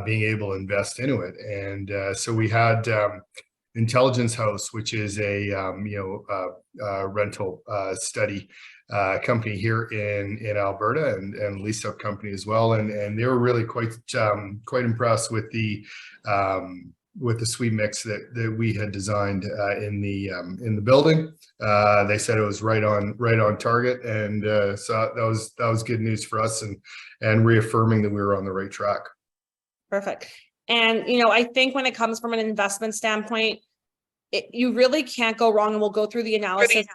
being able to invest into it. And so we had Intelligence House, which is a rental study company here in Alberta, and lease up company as well, and they were really quite impressed with the suite mix that we had designed in the building. They said it was right on target, and so that was good news for us, and reaffirming that we were on the right track. Perfect. And I think when it comes from an investment standpoint, you really can't go wrong, and we'll go through the analysis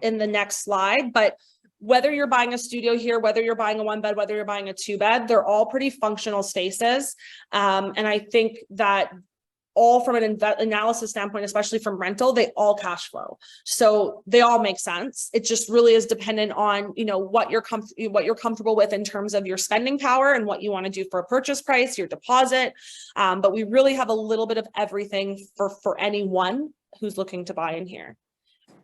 in the next slide. But whether you're buying a studio here, whether you're buying a 1 bed, whether you're buying a 2 bed, they're all pretty functional spaces. And I think that all from an analysis standpoint, especially from rental, they all cash flow. So they all make sense. It just really is dependent on, what you're comfortable with in terms of your spending power and what you want to do for a purchase price, your deposit. But we really have a little bit of everything for anyone who's looking to buy in here.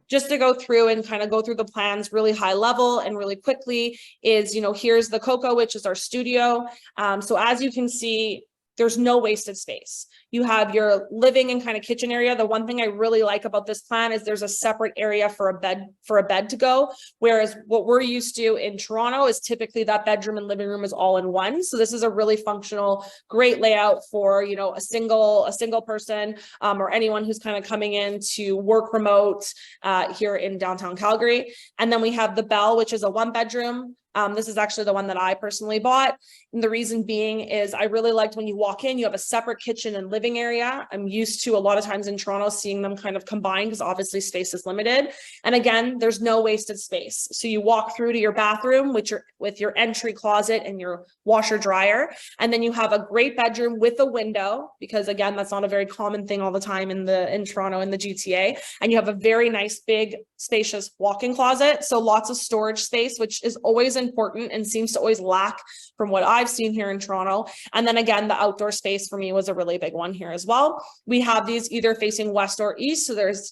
Just to go through and kind of go through the plans really high level and really quickly is, here's the Coco, which is our studio. So as you can see, there's no wasted space. You have your living and kind of kitchen area. The one thing I really like about this plan is there's a separate area for a bed to go. Whereas what we're used to in Toronto is typically that bedroom and living room is all in one. So this is a really functional, great layout for, a single person, or anyone who's kind of coming in to work remote here in downtown Calgary. And then we have the Bell, which is a 1 bedroom. This is actually the one that I personally bought. And the reason being is I really liked when you walk in, you have a separate kitchen and living area. I'm used to a lot of times in Toronto seeing them kind of combined because obviously space is limited. And again, there's no wasted space. So you walk through to your bathroom with your entry closet and your washer dryer. And then you have a great bedroom with a window, because again, that's not a very common thing all the time in Toronto in the GTA. And you have a very nice, big, spacious walk-in closet. So lots of storage space, which is always important and seems to always lack from what I've seen here in Toronto. And then again, the outdoor space for me was a really big one here as well. We have these either facing west or east. So there's,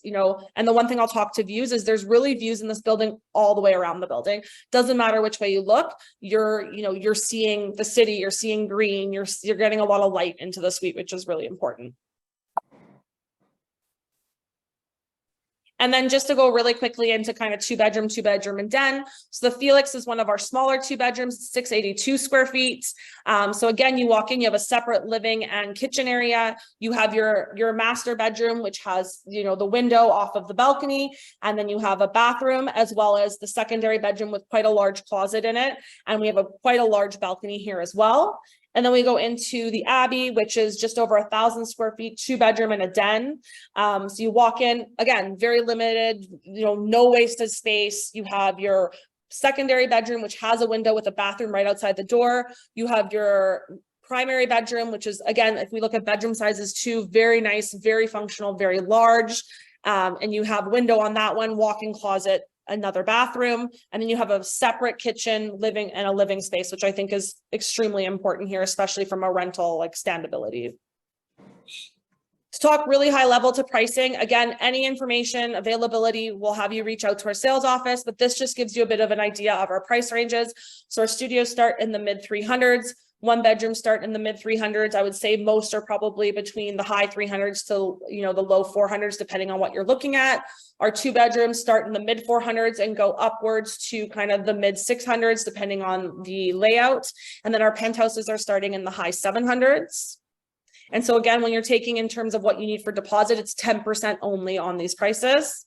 and the one thing I'll talk to views is there's really views in this building all the way around the building. Doesn't matter which way you look, you're seeing the city, you're seeing green, you're getting a lot of light into the suite, which is really important. And then just to go really quickly into kind of two bedroom and den. So the Felix is one of our smaller 2 bedrooms, 682 square feet. So again, you walk in, you have a separate living and kitchen area. You have your master bedroom, which has, you know, the window off of the balcony. And then you have a bathroom as well as the secondary bedroom with quite a large closet in it. And we have quite a large balcony here as well. And then we go into the Abbey, which is just over 1,000 square feet, 2 bedroom and a den. So you walk in, again, very limited, you know, no wasted space. You have your secondary bedroom, which has a window with a bathroom right outside the door. You have your primary bedroom, which is, again, if we look at bedroom sizes too, very nice, very functional, very large. And you have window on that one, walk-in closet, another bathroom, and then you have a separate kitchen, living, and a living space, which I think is extremely important here, especially from a rental like standability. To talk really high level to pricing, again, any information availability, we'll have you reach out to our sales office, but this just gives you a bit of an idea of our price ranges. So our studios start in the mid 300s. 1 bedroom start in the mid 300s. I would say most are probably between the high 300s to, you know, the low 400s, depending on what you're looking at. Our 2 bedrooms start in the mid 400s and go upwards to kind of the mid 600s, depending on the layout. And then our penthouses are starting in the high 700s. And so again, when you're taking in terms of what you need for deposit, it's 10% only on these prices.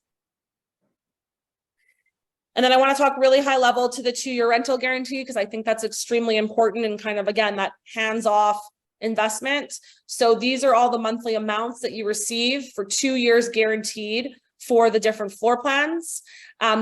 And then I want to talk really high level to the 2-year rental guarantee, because I think that's extremely important and kind of, again, that hands-off investment. So these are all the monthly amounts that you receive for 2 years guaranteed for the different floor plans.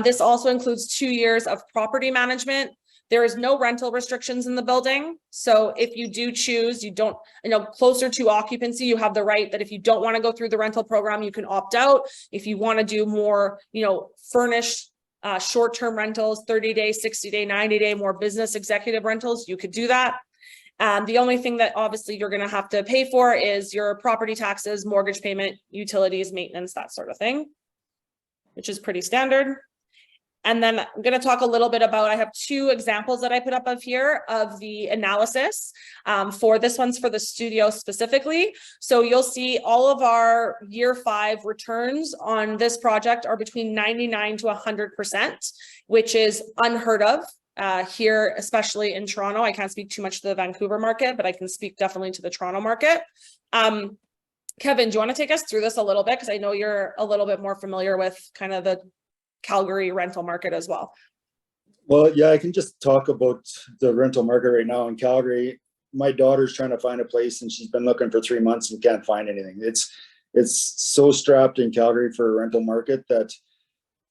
This also includes 2 years of property management. There is no rental restrictions in the building. So if you do choose, you don't, you know, closer to occupancy, you have the right that if you don't want to go through the rental program, you can opt out. If you want to do more, you know, furnished short-term rentals, 30-day, 60-day, 90-day, more business executive rentals, you could do that. The only thing that obviously you're going to have to pay for is your property taxes, mortgage payment, utilities, maintenance, that sort of thing, which is pretty standard. And then I'm going to talk a little bit about, I have 2 examples that I put up of here of the analysis for this one's for the studio specifically. So you'll see all of our year 5 returns on this project are between 99 to 100%, which is unheard of here, especially in Toronto. I can't speak too much to the Vancouver market, but I can speak definitely to the Toronto market. Kevin, do you want to take us through this a little bit? Because I know you're a little bit more familiar with kind of the Calgary rental market as well. Well, yeah, I can just talk about the rental market right now in Calgary. My daughter's trying to find a place and she's been looking for 3 months and can't find anything. It's so strapped in Calgary for a rental market that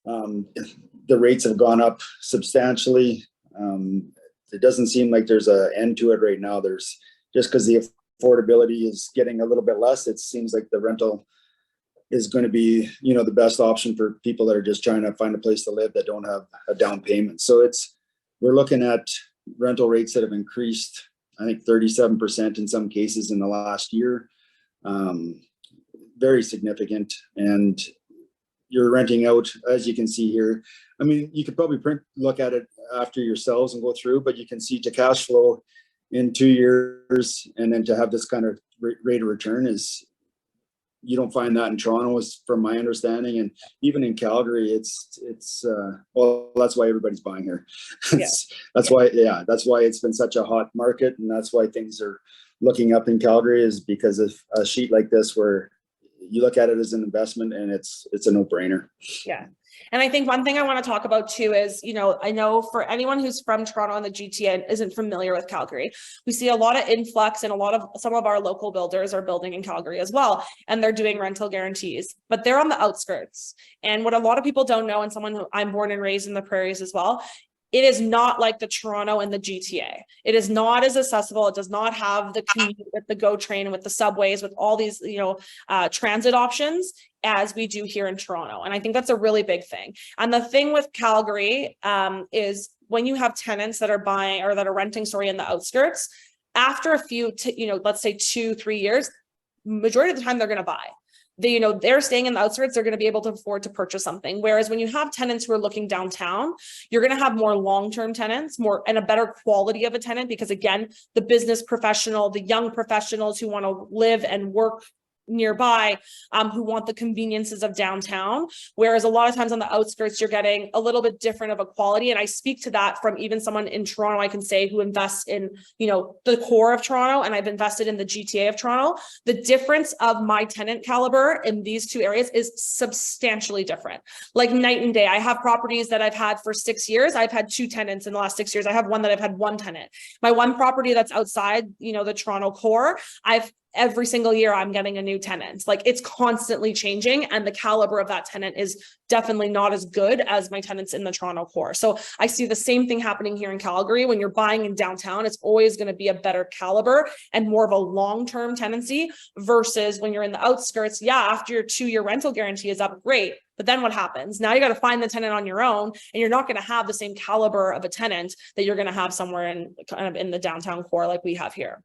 the rates have gone up substantially. It doesn't seem like there's an end to it right now. There's just because the affordability is getting a little bit less, it seems like the rental is going to be, you know, the best option for people that are just trying to find a place to live that don't have a down payment. So we're looking at rental rates that have increased, I think 37% in some cases in the last year. Very significant. And you're renting out, as you can see here. I mean, you could probably look at it after yourselves and go through, but you can see to cash flow in 2 years and then to have this kind of rate of return is, you don't find that in Toronto, is from my understanding, and even in Calgary, it's well, that's why everybody's buying here. That's why it's been such a hot market, and that's why things are looking up in Calgary, is because of a sheet like this where you look at it as an investment and it's a no-brainer. Yeah. And I think one thing I want to talk about too is, you know, I know for anyone who's from Toronto and the GTA and isn't familiar with Calgary, we see a lot of influx and some of our local builders are building in Calgary as well. And they're doing rental guarantees, but they're on the outskirts. And what a lot of people don't know, and someone who I'm born and raised in the prairies as well, it is not like the Toronto and the GTA. It is not as accessible. It does not have the commute with the GO train, with the subways, with all these, you know, transit options as we do here in Toronto. And I think that's a really big thing. And the thing with Calgary is when you have tenants that are buying or that are renting, in the outskirts, after a few, you know, let's say 2-3 years, majority of the time they're going to buy. They're staying in the outskirts, they're going to be able to afford to purchase something. Whereas when you have tenants who are looking downtown, you're going to have more long-term tenants, and a better quality of a tenant, because again, the business professional, the young professionals who want to live and work nearby who want the conveniences of downtown, whereas a lot of times on the outskirts you're getting a little bit different of a quality. And I speak to that from even someone in Toronto, I can say, who invests in, you know, the core of Toronto, and I've invested in the GTA of Toronto. The difference of my tenant caliber in these two areas is substantially different, like night and day. I have properties that I've had for 6 years. I've had 2 tenants in the last 6 years. I have one that I've had 1 tenant. My one property that's outside, you know, the Toronto core, every single year I'm getting a new tenant. Like, it's constantly changing, and the caliber of that tenant is definitely not as good as my tenants in the Toronto core. So I see the same thing happening here in Calgary. When you're buying in downtown, it's always going to be a better caliber and more of a long-term tenancy versus when you're in the outskirts. Yeah, after your 2-year rental guarantee is up, great. But then what happens? Now you got to find the tenant on your own, and you're not going to have the same caliber of a tenant that you're going to have somewhere in kind of in the downtown core like we have here.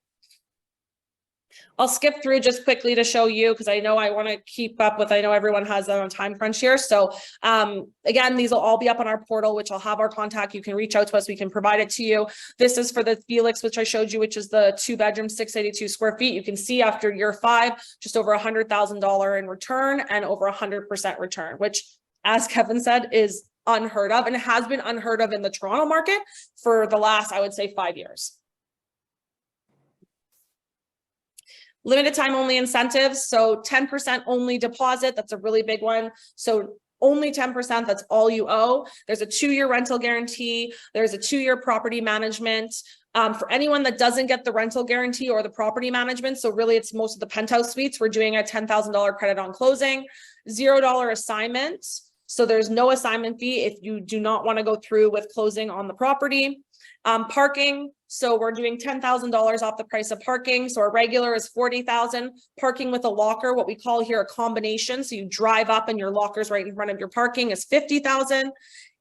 I'll skip through just quickly to show you, because I know I want to keep up with, I know everyone has that on time crunch here. So again, these will all be up on our portal, which I'll have our contact. You can reach out to us. We can provide it to you. This is for the Felix, which I showed you, which is the 2-bedroom, 682 square feet. You can see after year 5, just over $100,000 in return and over 100% return, which, as Kevin said, is unheard of, and it has been unheard of in the Toronto market for the last, I would say, 5 years. Limited time only incentives. So 10% only deposit. That's a really big one. So only 10%, that's all you owe. There's a 2-year rental guarantee. There's a 2-year property management. For anyone that doesn't get the rental guarantee or the property management, so really it's most of the penthouse suites, we're doing a $10,000 credit on closing, $0 assignment. So there's no assignment fee if you do not want to go through with closing on the property. Parking. So we're doing $10,000 off the price of parking. So our regular is $40,000. Parking with a locker, what we call here a combination. So you drive up and your locker's right in front of your parking, is $50,000.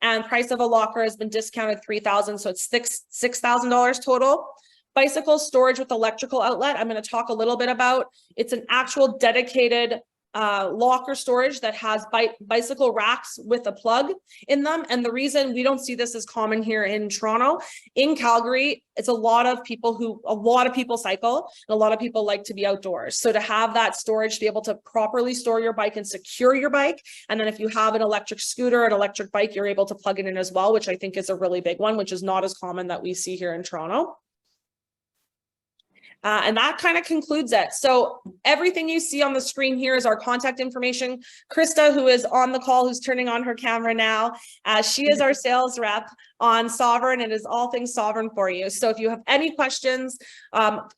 And price of a locker has been discounted $3,000. So it's $6,000 total. Bicycle storage with electrical outlet, I'm going to talk a little bit about. It's an actual dedicated locker storage that has bicycle racks with a plug in them. And the reason we don't see this as common here in Toronto, in Calgary, it's a lot of people cycle, and a lot of people like to be outdoors. So to have that storage, to be able to properly store your bike and secure your bike, and then if you have an electric scooter, an electric bike, you're able to plug it in as well, which I think is a really big one, which is not as common that we see here in Toronto. And that kind of concludes it. So everything you see on the screen here is our contact information. Krista, who is on the call, who's turning on her camera now, she is our sales rep on Sovereign, and is all things Sovereign for you. So if you have any questions,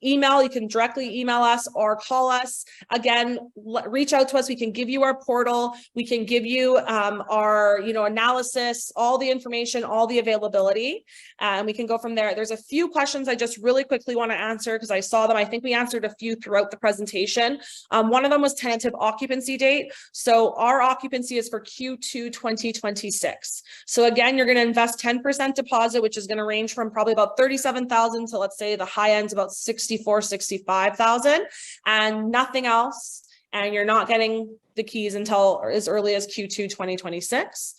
you can directly email us or call us. Again, reach out to us. We can give you our portal. We can give you our analysis, all the information, all the availability, and we can go from there. There's a few questions I just really quickly want to answer because I saw them. I think we answered a few throughout the presentation. One of them was tentative occupancy date. So our occupancy is for Q2 2026. So again, you're going to invest 10% deposit, which is going to range from probably about 37,000 to, let's say, the high end's about 64, 65,000, and nothing else. And you're not getting the keys until as early as Q2 2026.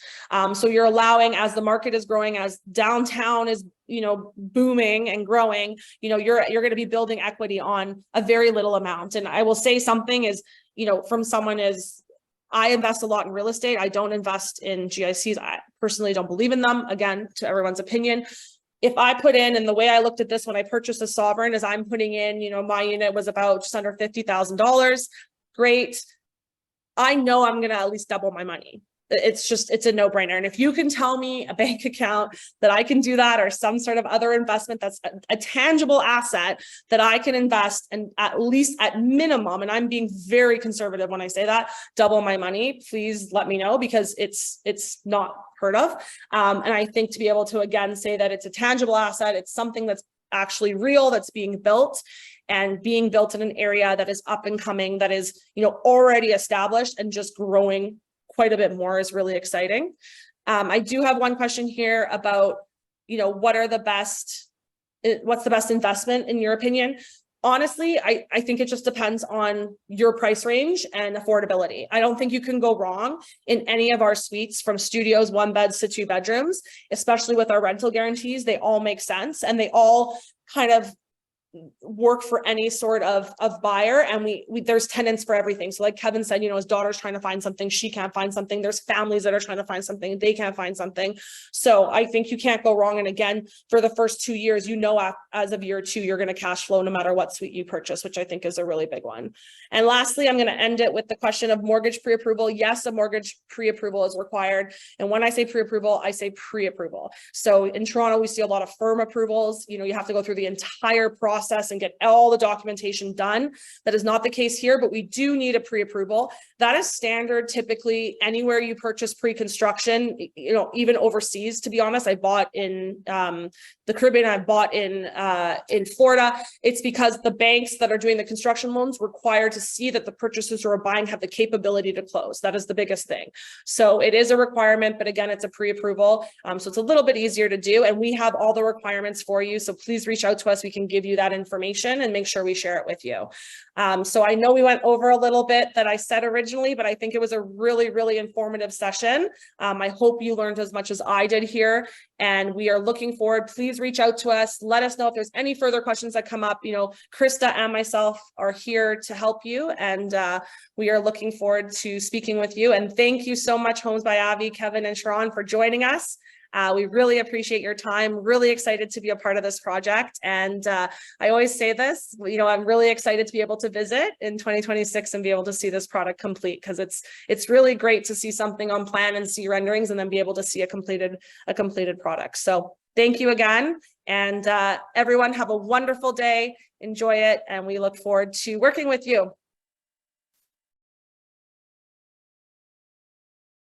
So you're allowing, as the market is growing, as downtown is booming and growing, you're going to be building equity on a very little amount. And I will say something is, from someone is, I invest a lot in real estate. I don't invest in GICs. I personally don't believe in them. Again, to everyone's opinion. If I put in, and the way I looked at this when I purchased a Sovereign is I'm putting in, my unit was about just under $50,000. Great. I know I'm going to at least double my money. It's a no-brainer. And if you can tell me a bank account that I can do that, or some sort of other investment that's a tangible asset that I can invest and at least at minimum, and I'm being very conservative when I say that, double my money, please let me know, because it's not heard of. And I think to be able to, again, say that it's a tangible asset, it's something that's actually real, that's being built, and being built in an area that is up and coming, that is, already established and just growing quite a bit more, is really exciting. I do have one question here about, what's the best investment in your opinion? Honestly, I think it just depends on your price range and affordability. I don't think you can go wrong in any of our suites, from studios, 1 beds to 2 bedrooms, especially with our rental guarantees. They all make sense, and they all kind of work for any sort of buyer, and we there's tenants for everything. So like Kevin said, you know, his daughter's trying to find something, she can't find something. There's families that are trying to find something, they can't find something. So I think you can't go wrong. And again, for the first 2 years, you know, as of year 2, you're going to cash flow no matter what suite you purchase, which I think is a really big one. And lastly, I'm going to end it with the question of mortgage pre-approval. Yes, a mortgage pre-approval is required. And when I say pre-approval, I say pre-approval. So in Toronto, we see a lot of firm approvals. You know, you have to go through the entire process and get all the documentation done. That is not the case here, but we do need a pre-approval. That is standard typically anywhere you purchase pre-construction, you know, even overseas. To be honest, I bought in the Caribbean, I bought in Florida. It's because the banks that are doing the construction loans require to see that the purchasers who are buying have the capability to close. That is the biggest thing. So it is a requirement, but again, it's a pre-approval. So it's a little bit easier to do, and we have all the requirements for you. So please reach out to us. We can give you that information and make sure we share it with you. So I know we went over a little bit that I said originally, but I think it was a really, really informative session. I hope you learned as much as I did here, and we are looking forward. Please reach out to us. Let us know if there's any further questions that come up. You know, Krista and myself are here to help you, and we are looking forward to speaking with you. And thank you so much, Homes by Avi, Kevin and Sharon, for joining us. We really appreciate your time, really excited to be a part of this project. And I always say this, you know, I'm really excited to be able to visit in 2026 and be able to see this product complete, because it's really great to see something on plan and see renderings and then be able to see a completed product. So thank you again. And everyone have a wonderful day. Enjoy it. And we look forward to working with you.